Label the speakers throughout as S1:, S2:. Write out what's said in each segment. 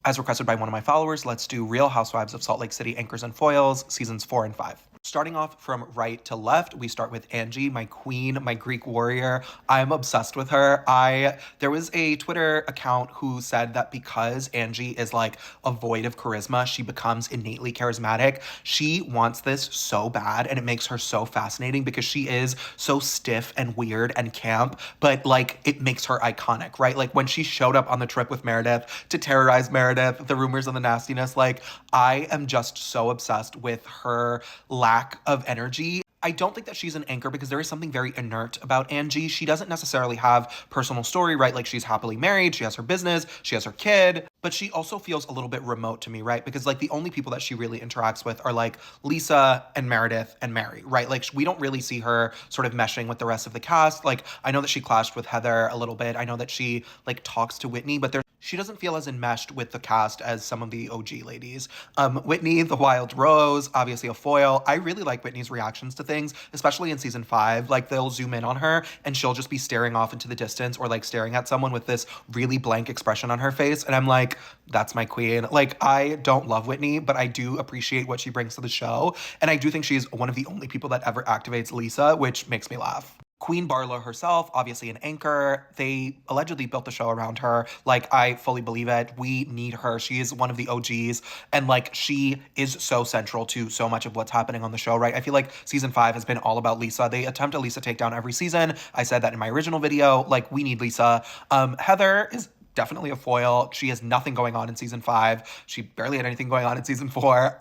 S1: As requested by one of my followers, let's do Real Housewives of Salt Lake City Anchors and Foils, seasons 4 and 5. Starting off from right to left, we start with Angie, my queen, my Greek warrior. I'm obsessed with her. There was a Twitter account who said that because Angie is like a void of charisma, she becomes innately charismatic. She wants this so bad, and it makes her so fascinating because she is so stiff and weird and camp, but like it makes her iconic, right? Like when she showed up on the trip with Meredith to terrorize Meredith, the rumors and the nastiness, like I am just so obsessed with her lack of energy. I don't think that she's an anchor because there is something very inert about Angie. She doesn't necessarily have personal story, right? Like she's happily married, she has her business, she has her kid, but she also feels a little bit remote to me, right? Because like the only people that she really interacts with are like Lisa and Meredith and Mary, right? Like we don't really see her sort of meshing with the rest of the cast. Like I know that she clashed with Heather a little bit. I know that she like talks to Whitney, but she doesn't feel as enmeshed with the cast as some of the OG ladies. Whitney, the Wild Rose, obviously a foil. I really like Whitney's reactions to things, especially in season 5. Like they'll zoom in on her and she'll just be staring off into the distance or like staring at someone with this really blank expression on her face. And I'm like, that's my queen. Like I don't love Whitney, but I do appreciate what she brings to the show. And I do think she's one of the only people that ever activates Lisa, which makes me laugh. Queen Barlow herself, obviously an anchor. They allegedly built the show around her. Like, I fully believe it. We need her. She is one of the OGs. And, like, she is so central to so much of what's happening on the show, right? I feel like season 5 has been all about Lisa. They attempt a Lisa takedown every season. I said that in my original video. Like, we need Lisa. Heather is definitely a foil. She has nothing going on in season 5. She barely had anything going on in season 4.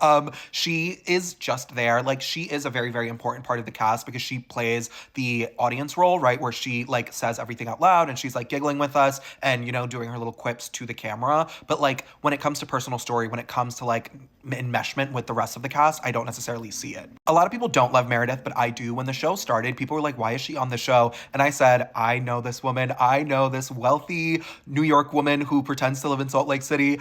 S1: She is just there. Like she is a very, very important part of the cast because she plays the audience role, right? Where she like says everything out loud and she's like giggling with us and, you know, doing her little quips to the camera. But like when it comes to personal story, when it comes to like enmeshment with the rest of the cast, I don't necessarily see it. A lot of people don't love Meredith, but I do. When the show started, people were like, why is she on the show? And I said, I know this woman. I know this wealthy New York woman who pretends to live in Salt Lake City.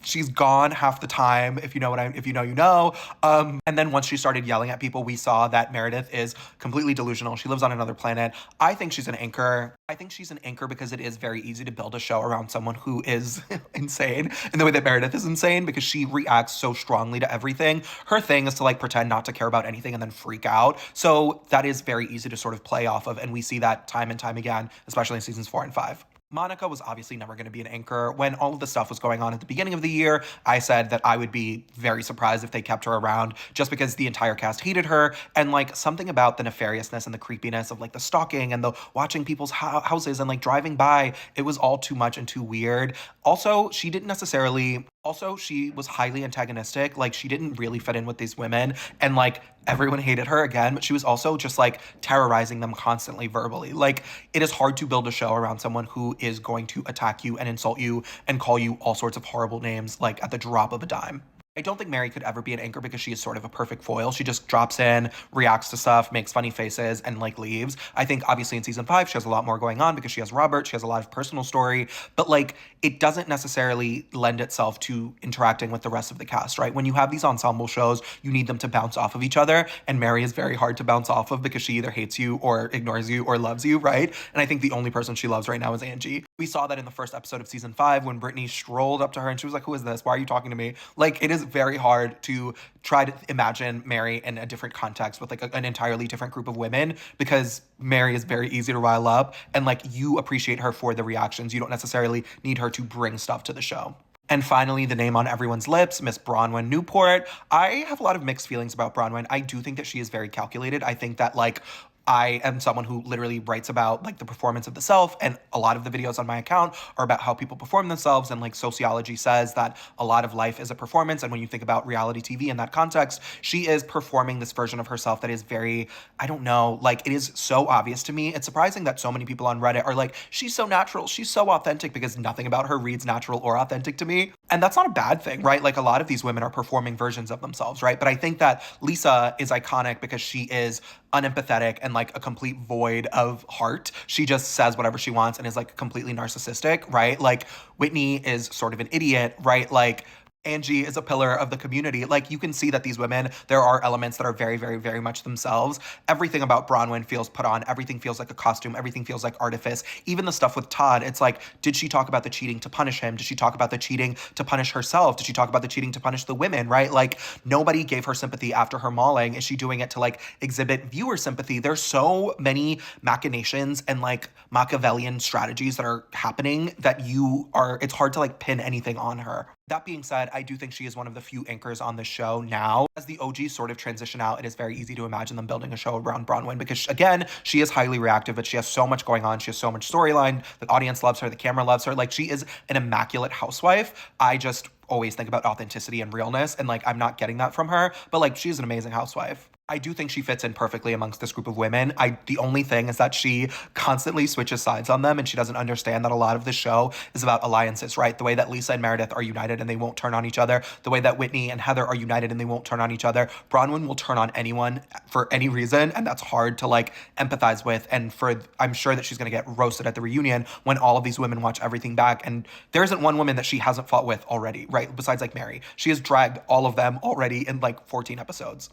S1: She's gone half the time. If you know, you know. And then once she started yelling at people, we saw that Meredith is completely delusional. She lives on another planet. I think she's an anchor. I think she's an anchor because it is very easy to build a show around someone who is insane in the way that Meredith is insane because she reacts so strongly to everything. Her thing is to like pretend not to care about anything and then freak out. So that is very easy to sort of play off of. And we see that time and time again, especially in seasons 4 and 5. Monica was obviously never going to be an anchor. When all of the stuff was going on at the beginning of the year, I said that I would be very surprised if they kept her around just because the entire cast hated her. And like something about the nefariousness and the creepiness of like the stalking and the watching people's houses and like driving by, it was all too much and too weird. Also, she was highly antagonistic. Like she didn't really fit in with these women and like everyone hated her again, but she was also just like terrorizing them constantly verbally. Like it is hard to build a show around someone who is going to attack you and insult you and call you all sorts of horrible names like at the drop of a dime. I don't think Mary could ever be an anchor because she is sort of a perfect foil. She just drops in, reacts to stuff, makes funny faces, and like leaves. I think obviously in season 5, she has a lot more going on because she has Robert, she has a lot of personal story, but like it doesn't necessarily lend itself to interacting with the rest of the cast, right? When you have these ensemble shows, you need them to bounce off of each other, and Mary is very hard to bounce off of because she either hates you or ignores you or loves you, right? And I think the only person she loves right now is Angie. We saw that in the first episode of season 5 when Brittany strolled up to her and she was like, who is this? Why are you talking to me? Like it is very hard to try to imagine Mary in a different context with like an entirely different group of women because Mary is very easy to rile up and like you appreciate her for the reactions. You don't necessarily need her to bring stuff to the show. And finally, the name on everyone's lips, Miss Bronwyn Newport. I have a lot of mixed feelings about Bronwyn. I do think that she is very calculated. I think that like I am someone who literally writes about like the performance of the self, and a lot of the videos on my account are about how people perform themselves, and like sociology says that a lot of life is a performance. And when you think about reality TV in that context, she is performing this version of herself that is very, I don't know, like it is so obvious to me. It's surprising that so many people on Reddit are like, she's so natural, she's so authentic, because nothing about her reads natural or authentic to me. And that's not a bad thing, right? Like a lot of these women are performing versions of themselves, right? But I think that Lisa is iconic because she is unempathetic and like a complete void of heart. She just says whatever she wants and is like completely narcissistic, right? Like Whitney is sort of an idiot, right? Like Angie is a pillar of the community. Like, you can see that these women, there are elements that are very, very, very much themselves. Everything about Bronwyn feels put on. Everything feels like a costume. Everything feels like artifice. Even the stuff with Todd, it's like, did she talk about the cheating to punish him? Did she talk about the cheating to punish herself? Did she talk about the cheating to punish the women, right? Like, nobody gave her sympathy after her mauling. Is she doing it to like exhibit viewer sympathy? There's so many machinations and like Machiavellian strategies that are happening that it's hard to like pin anything on her. That being said, I do think she is one of the few anchors on the show now. As the OGs sort of transition out, it is very easy to imagine them building a show around Bronwyn because, again, she is highly reactive, but she has so much going on. She has so much storyline. The audience loves her. The camera loves her. Like, she is an immaculate housewife. I just always think about authenticity and realness, and like, I'm not getting that from her, but like, she's an amazing housewife. I do think she fits in perfectly amongst this group of women. The only thing is that she constantly switches sides on them, and she doesn't understand that a lot of the show is about alliances, right? The way that Lisa and Meredith are united and they won't turn on each other, the way that Whitney and Heather are united and they won't turn on each other. Bronwyn will turn on anyone for any reason, and that's hard to like empathize with. And I'm sure that she's gonna get roasted at the reunion when all of these women watch everything back, and there isn't one woman that she hasn't fought with already, right? Besides like Mary, she has dragged all of them already in like 14 episodes.